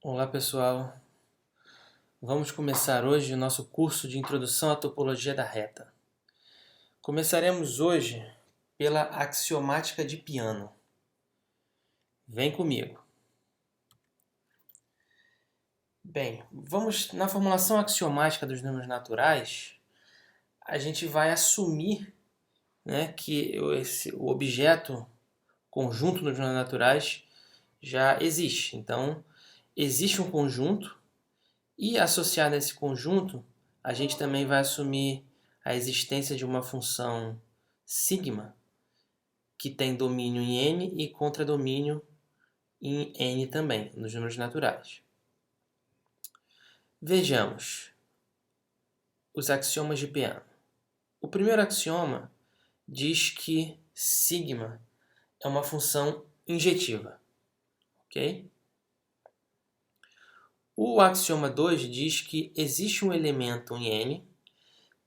Olá pessoal, vamos começar hoje o nosso curso de Introdução à Topologia da Reta. Começaremos hoje pela axiomática de Peano. Vem comigo. Bem, vamos na formulação axiomática dos números naturais, a gente vai assumir, que o objeto conjunto dos números naturais já existe. Então, existe um conjunto. E associado a esse conjunto, a gente também vai assumir a existência de uma função sigma, que tem domínio em n e contradomínio em n também, nos números naturais. Vejamos os axiomas de Peano. O primeiro axioma diz que sigma é uma função injetiva, ok? O axioma 2 diz que existe um elemento em n,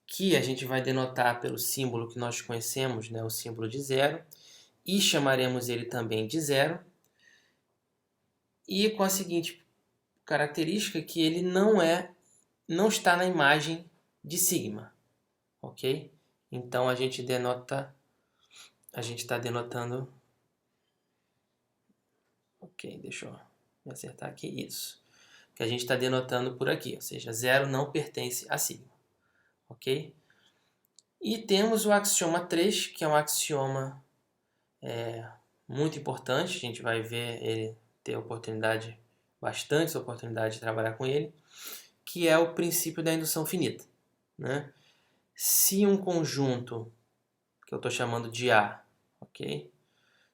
que a gente vai denotar pelo símbolo que nós conhecemos, o símbolo de zero, e chamaremos ele também de zero, e com a seguinte característica que ele não está na imagem de sigma, ok? Então a gente está denotando, ok, deixa eu me acertar aqui, isso, que a gente está denotando por aqui, ou seja, zero não pertence a sigma, ok? E temos o axioma 3, que é um axioma muito importante, a gente vai ver ele ter bastante oportunidade de trabalhar com ele, que é o princípio da indução finita. Se um conjunto, que eu estou chamando de A, ok?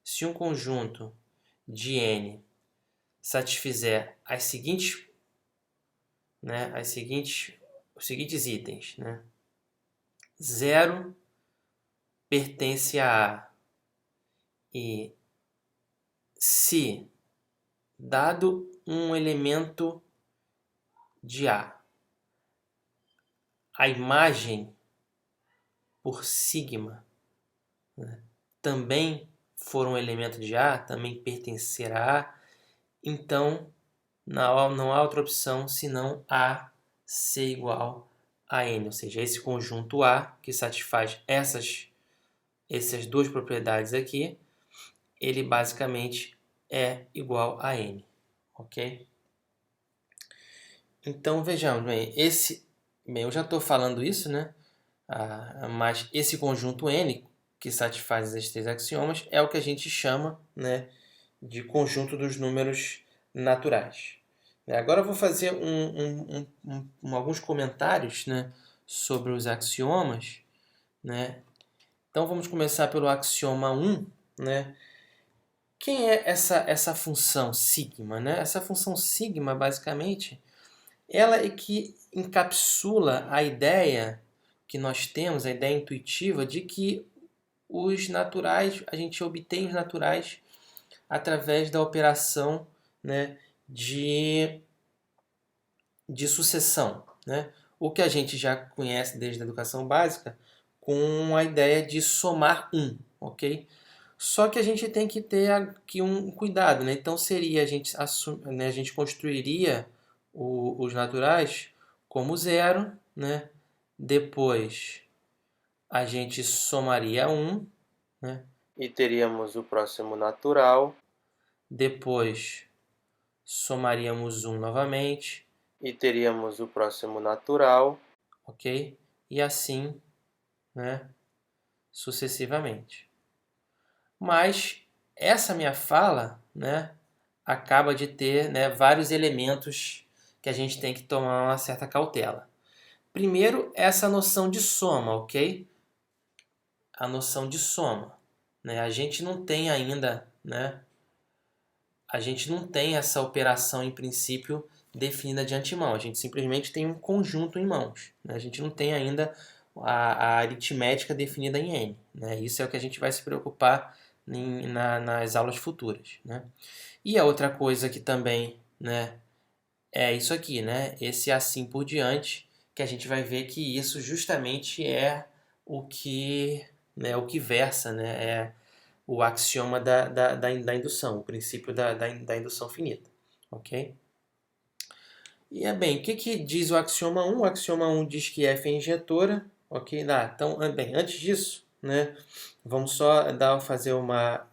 Se um conjunto de N satisfizer os seguintes itens, 0 pertence a A, e se dado um elemento de A, a imagem por sigma também for um elemento de A, também pertencer a A, então não há outra opção senão A ser igual a N, ou seja, esse conjunto A que satisfaz essas duas propriedades aqui, ele basicamente é igual a N, ok? Então vejamos, eu já estou falando isso, mas esse conjunto N que satisfaz esses três axiomas é o que a gente chama, de conjunto dos números naturais. Agora eu vou fazer alguns comentários, sobre os axiomas. Então vamos começar pelo axioma 1. Quem é essa função sigma? Essa função sigma, basicamente, ela é que encapsula a ideia que nós temos, a ideia intuitiva de que os naturais, a gente obtém os naturais através da operação, de sucessão. O que a gente já conhece desde a educação básica com a ideia de somar um, ok? Só que a gente tem que ter aqui um cuidado, Então seria a gente construiria os naturais como zero, Depois a gente somaria 1, e teríamos o próximo natural. Depois somaríamos 1 novamente e teríamos o próximo natural, ok? E assim, sucessivamente. Mas essa minha fala, acaba de ter, vários elementos que a gente tem que tomar uma certa cautela. Primeiro, essa noção de soma, ok? A noção de soma. A gente não tem ainda, a gente não tem essa operação em princípio definida de antemão. A gente simplesmente tem um conjunto em mãos. A gente não tem ainda a aritmética definida em N. Isso é o que a gente vai se preocupar nas aulas futuras. E a outra coisa que também é isso aqui, esse assim por diante, que a gente vai ver que isso justamente é o que versa, é o axioma da indução, o princípio da indução finita, ok? E bem, o que diz o axioma 1? O axioma 1 diz que F é injetora, ok? Então, bem, antes disso, né, vamos só fazer uma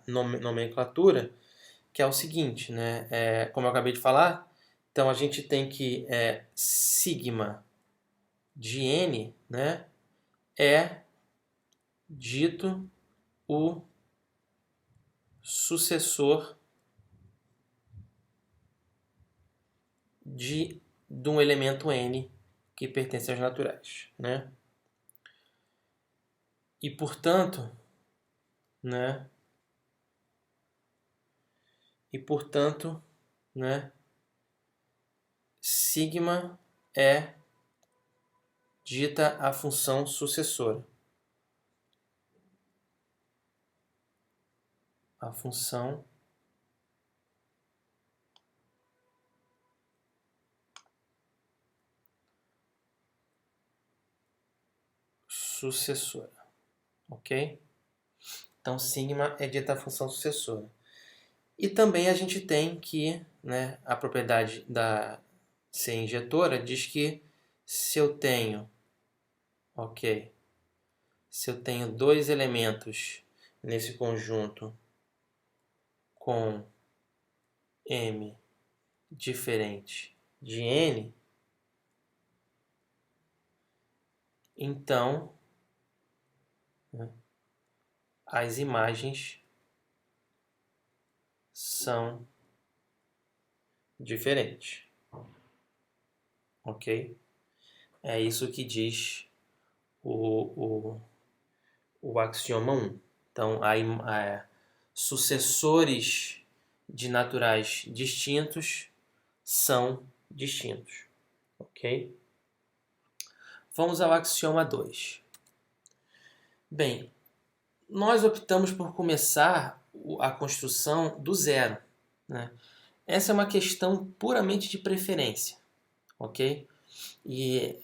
nomenclatura, que é o seguinte, né, como eu acabei de falar, então a gente tem que sigma de N, né, é dito o sucessor de um elemento N que pertence aos naturais, né? E portanto, né? E portanto, né? Sigma é dita a função sucessora. A função sucessora, ok? Então, sigma é dita a função sucessora. E também a gente tem que, né, a propriedade da ser injetora diz que se eu tenho, ok, se eu tenho dois elementos nesse conjunto com M diferente de N, então, né, as imagens são diferentes, ok? É isso que diz o axioma 1. Então, sucessores de naturais distintos são distintos, ok? Vamos ao axioma 2. Bem, nós optamos por começar a construção do zero, né? Essa é uma questão puramente de preferência, ok? E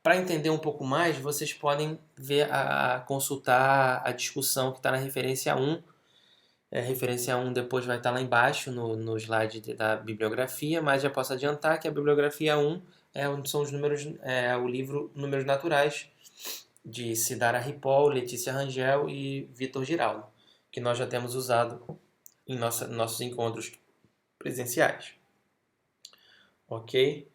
para entender um pouco mais, vocês podem consultar a discussão que está na referência 1. A referência 1 depois vai estar lá embaixo no slide da bibliografia, mas já posso adiantar que a bibliografia 1 são os números, o livro Números Naturais, de Cidara Ripoll, Letícia Rangel e Vitor Giraldo, que nós já temos usado em nossos encontros presenciais. Ok?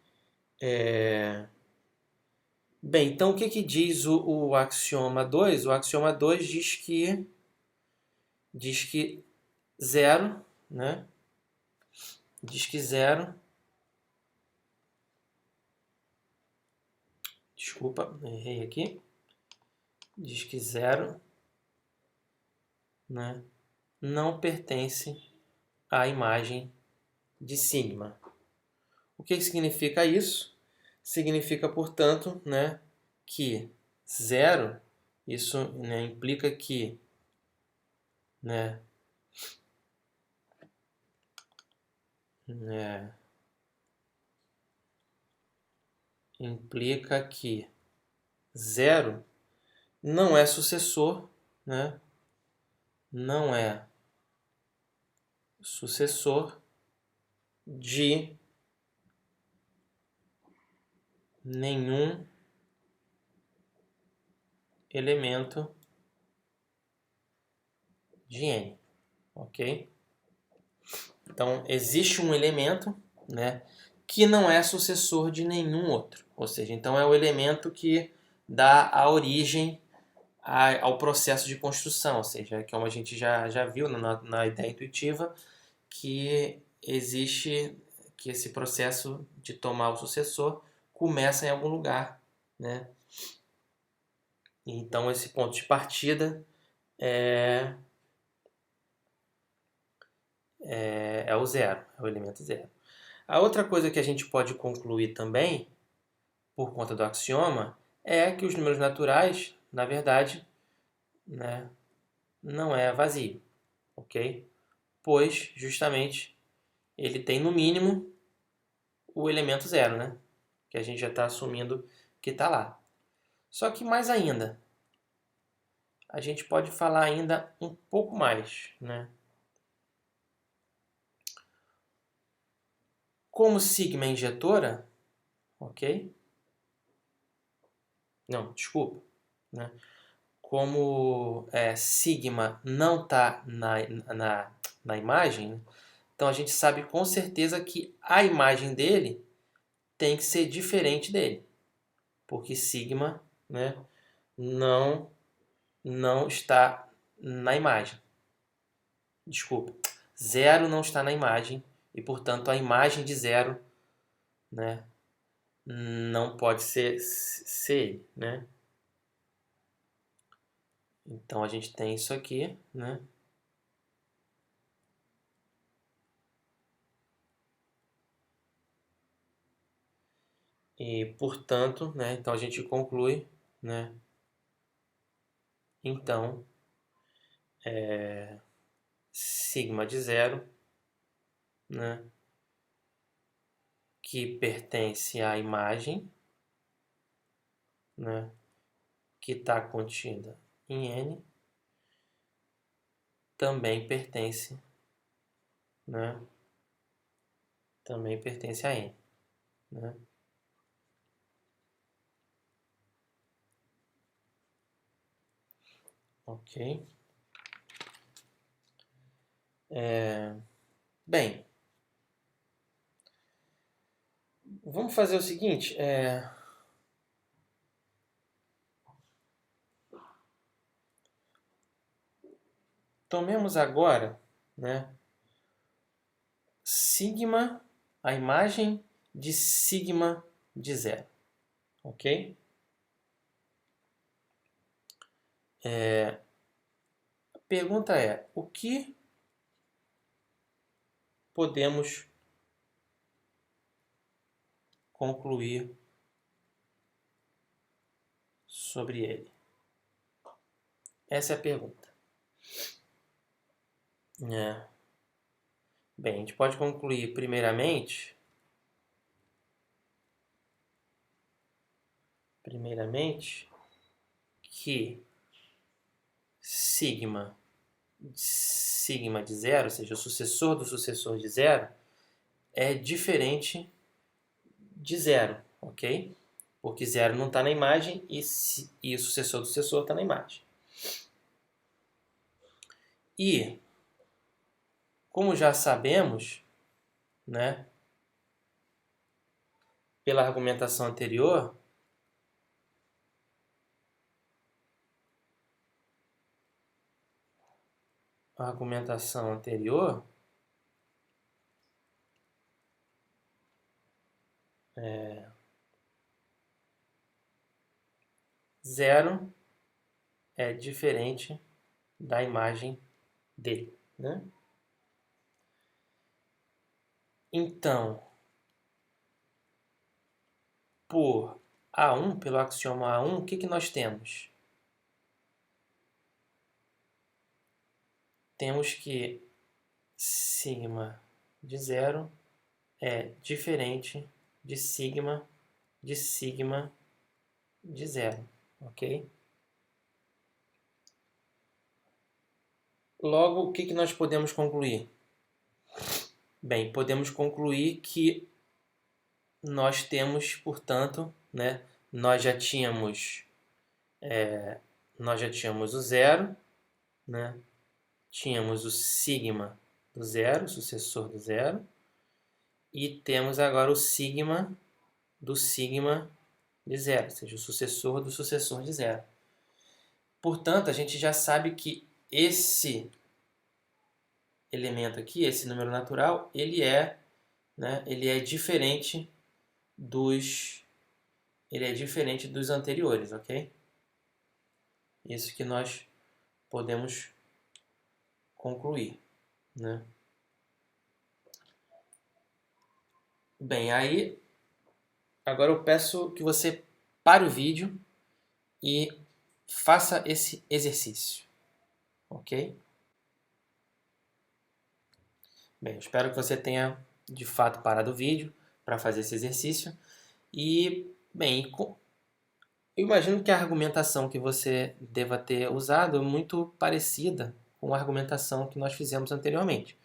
Bem, então o que diz o axioma 2? O axioma 2 diz que zero, né? Diz que zero. Desculpa, errei aqui. Diz que zero, né, não pertence à imagem de sigma. O que significa isso? Significa, portanto, né, que zero, isso, né, implica que, né, implica que zero não é sucessor, né, não é sucessor de nenhum elemento de N, ok? Então, existe um elemento, né, que não é sucessor de nenhum outro. Ou seja, então é o elemento que dá a origem ao processo de construção. Ou seja, como a gente já viu na ideia intuitiva, que existe que esse processo de tomar o sucessor começa em algum lugar, né? Então, esse ponto de partida é o zero, é o elemento zero. A outra coisa que a gente pode concluir também, por conta do axioma, é que os números naturais, na verdade, né, não é vazio, ok? Pois, justamente, ele tem no mínimo o elemento zero, né? Que a gente já está assumindo que está lá. Só que mais ainda, a gente pode falar ainda um pouco mais, né? Como sigma é injetora, ok? Não, desculpa, né? Como sigma não está na imagem, né? Então a gente sabe com certeza que a imagem dele tem que ser diferente dele, porque sigma, né, não está na imagem. Desculpa, zero não está na imagem e, portanto, a imagem de zero, né, não pode ser ele, né? Então a gente tem isso aqui, né? E, portanto, né, então a gente conclui, né? Então, sigma de zero, né, que pertence à imagem, né, que está contida em N, também pertence, né, também pertence a N, né? Ok. Bem, vamos fazer o seguinte, tomemos agora, né, sigma, a imagem de sigma de zero, ok? A pergunta é, o que podemos concluir sobre ele? Essa é a pergunta. Bem, a gente pode concluir primeiramente que sigma de zero, ou seja, o sucessor do sucessor de zero, é diferente de zero, ok? Porque zero não está na imagem e o sucessor do sucessor está na imagem. E, como já sabemos, né, pela argumentação anterior, zero é diferente da imagem dele, né? Então, por A1, pelo axioma A1, o que nós temos? Temos que sigma de zero é diferente de sigma de zero, ok? Logo, o que nós podemos concluir? Bem, podemos concluir que nós temos, portanto, né, nós já tínhamos o zero, né? Tínhamos o sigma do zero, sucessor do zero, e temos agora o sigma do sigma de zero, ou seja, o sucessor do sucessor de zero. Portanto, a gente já sabe que esse elemento aqui, esse número natural, ele é diferente dos anteriores, ok? Isso que nós podemos concluir, né? Bem, aí agora eu peço que você pare o vídeo e faça esse exercício, ok? Bem, eu espero que você tenha de fato parado o vídeo para fazer esse exercício e, bem, eu imagino que a argumentação que você deva ter usado é muito parecida com a argumentação que nós fizemos anteriormente.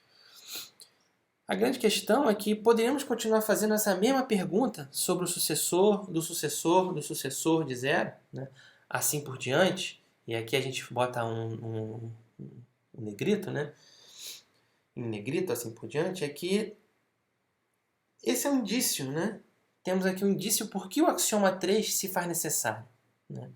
A grande questão é que poderíamos continuar fazendo essa mesma pergunta sobre o sucessor do sucessor do sucessor de zero, né? Assim por diante. E aqui a gente bota um negrito, né? Em negrito, assim por diante, é que esse é um indício, né? Temos aqui um indício por que o axioma 3 se faz necessário, né?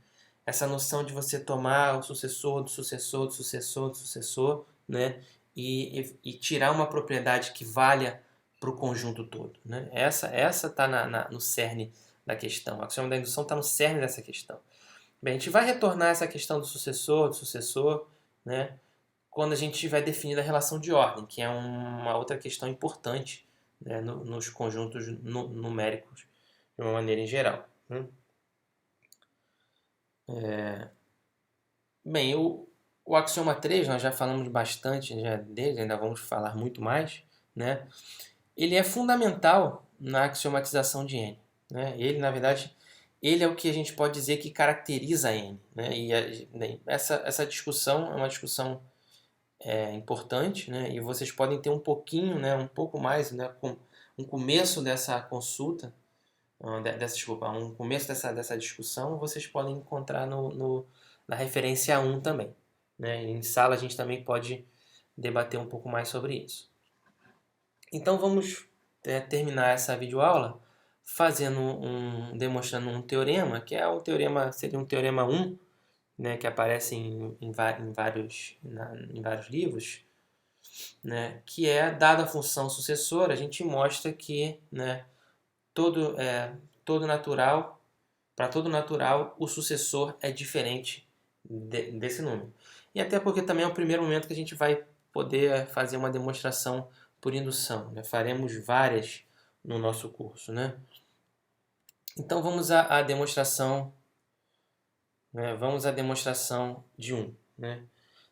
Essa noção de você tomar o sucessor do sucessor do sucessor do sucessor, né? E tirar uma propriedade que valha para o conjunto todo, né? Essa está no cerne da questão. O axioma da indução está no cerne dessa questão. Bem, a gente vai retornar essa questão do sucessor, né? Quando a gente tiver definida a relação de ordem, que é uma outra questão importante, né, nos conjuntos numéricos de uma maneira em geral. Né? Bem, o axioma 3, nós já falamos bastante dele, ainda vamos falar muito mais. Né? Ele é fundamental na axiomatização de N. Né? Ele, na verdade, ele é o que a gente pode dizer que caracteriza N. Né? E essa discussão é uma discussão importante, né? E vocês podem ter um pouquinho, né, um pouco mais, né, com um começo dessa consulta, um começo dessa discussão, vocês podem encontrar na referência 1 também. Né? Em sala a gente também pode debater um pouco mais sobre isso. Então vamos terminar essa videoaula demonstrando um teorema, que é seria um teorema 1, né, que aparece em vários livros, né, que é, dada a função sucessora, a gente mostra que, né, para todo natural, o sucessor é diferente desse número. E até porque também é o primeiro momento que a gente vai poder fazer uma demonstração por indução. Né? Faremos várias no nosso curso. Né? Então vamos à demonstração. Né? Vamos à demonstração de 1. Né?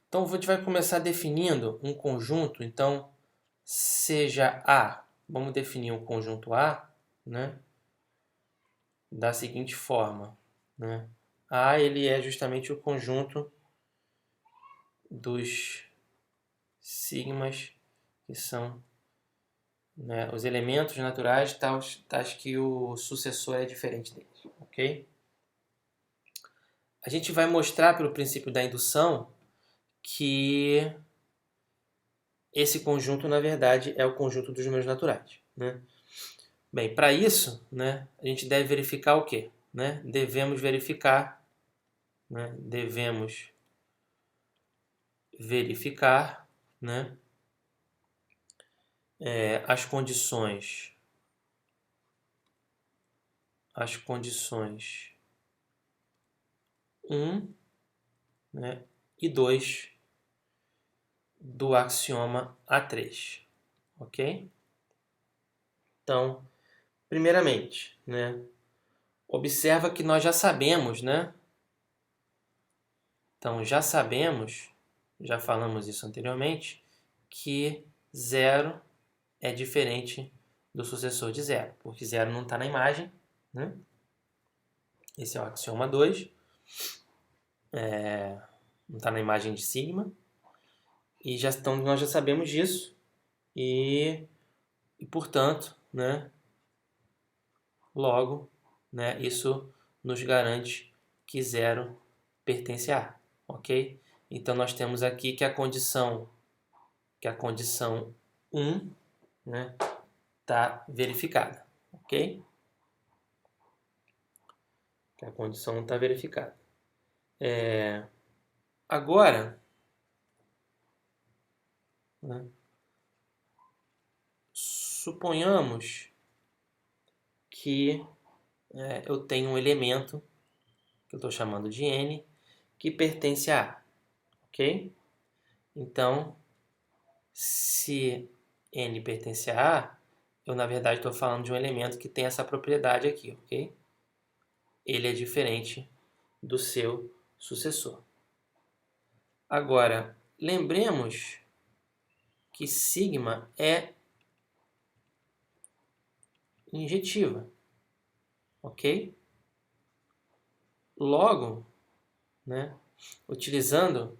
Então a gente vai começar definindo um conjunto. Então, seja A, vamos definir um conjunto A, né? Da seguinte forma. Né? A ele é justamente o conjunto dos sigmas, que são, né, os elementos naturais tais que o sucessor é diferente deles. Ok? A gente vai mostrar pelo princípio da indução que esse conjunto, na verdade, é o conjunto dos números naturais. Né? Bem, para isso, né, a gente deve verificar o quê? Né? Devemos verificar né, as condições 1, né, e 2 do axioma A3. Ok? Então, primeiramente, né, observa que nós já sabemos, né? Então, já falamos isso anteriormente, que 0 é diferente do sucessor de 0, porque 0 não está na imagem. Né? Esse é o axioma 2. Não está na imagem de sigma. E nós já sabemos disso. E portanto, né, logo, né, isso nos garante que 0 pertence a A. Ok? Então nós temos aqui que a condição 1, né, está verificada. Ok? Que a condição 1 está verificada. Agora, né, suponhamos que eu tenho um elemento, que eu estou chamando de N, que pertence a A. Ok? Então, se N pertence a A, eu na verdade estou falando de um elemento que tem essa propriedade aqui. Ok? Ele é diferente do seu sucessor. Agora, lembremos que sigma é injetiva. Ok? Logo, né, utilizando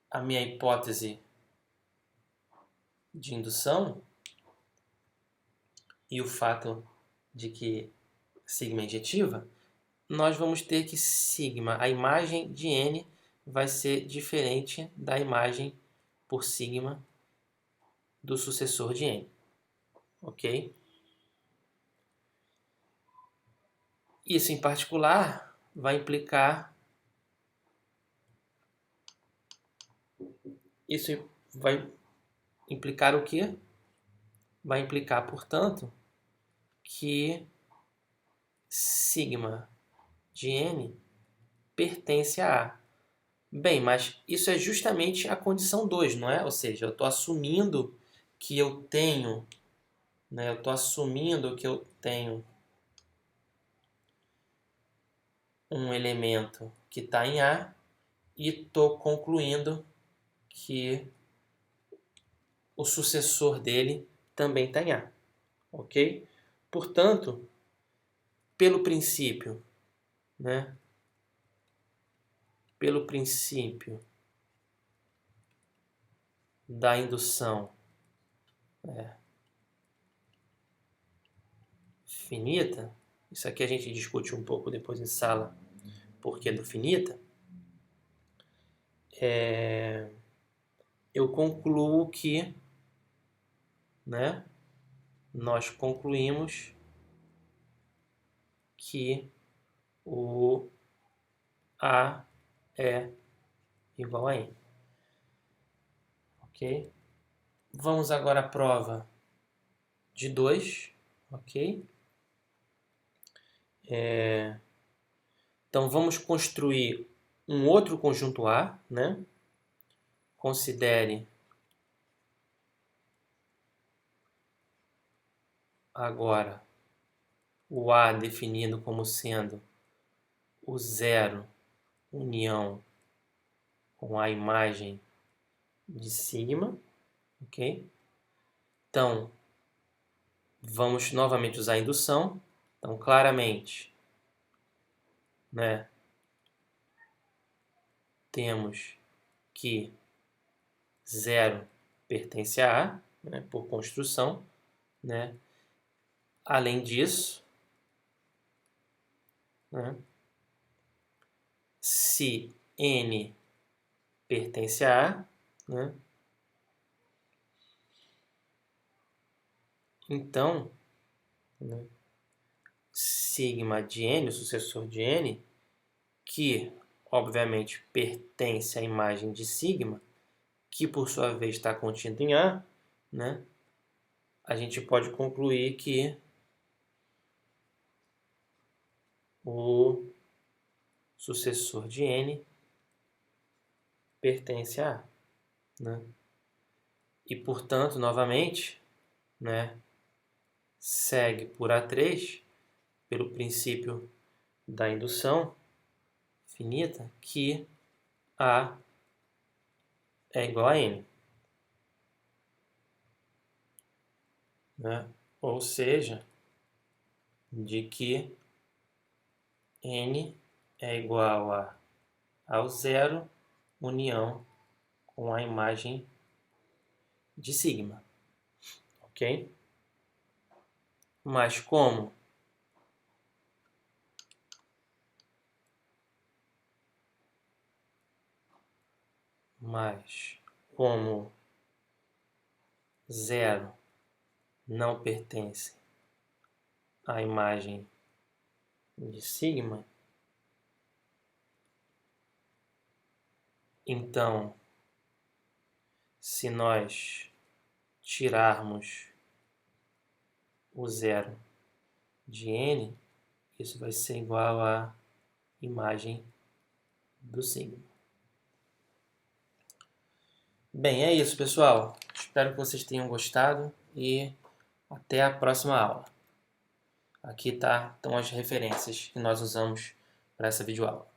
a minha hipótese de indução e o fato de que sigma é injetiva, nós vamos ter que sigma, a imagem de N, vai ser diferente da imagem por sigma do sucessor de N. Ok? Isso em particular vai implicar... Isso vai implicar o quê? Vai implicar, portanto, que sigma de N pertence a A. Bem, mas isso é justamente a condição 2, não é? Ou seja, eu estou assumindo que eu tenho, né? Eu estou assumindo que eu tenho um elemento que está em A e estou concluindo que o sucessor dele também está em A. Ok? Portanto, pelo princípio, né? Pelo princípio da indução finita, isso aqui a gente discute um pouco depois em sala, porque do finita, eu concluo que, né, nós concluímos que o A é igual a N. Ok? Vamos agora à prova de 2. Ok? Então vamos construir um outro conjunto A, né? Considere agora o A definido como sendo o zero união com a imagem de sigma, ok? Então, vamos novamente usar a indução. Então, claramente, né, temos que 0 pertence a A, né, por construção, né? Além disso, né, se N pertence a A, né, então, né, sigma de N, o sucessor de N, que obviamente pertence à imagem de sigma, que por sua vez está contido em A, né, a gente pode concluir que o sucessor de N pertence a A, né? E, portanto, novamente, né, segue por A3, pelo princípio da indução finita, que A é igual a N. Né? Ou seja, de que N é igual ao zero união com a imagem de sigma. Ok? Mas como zero não pertence à imagem de sigma, então, se nós tirarmos o zero de N, isso vai ser igual à imagem do sigma. Bem, é isso, pessoal. Espero que vocês tenham gostado e até a próxima aula. Aqui estão as referências que nós usamos para essa videoaula.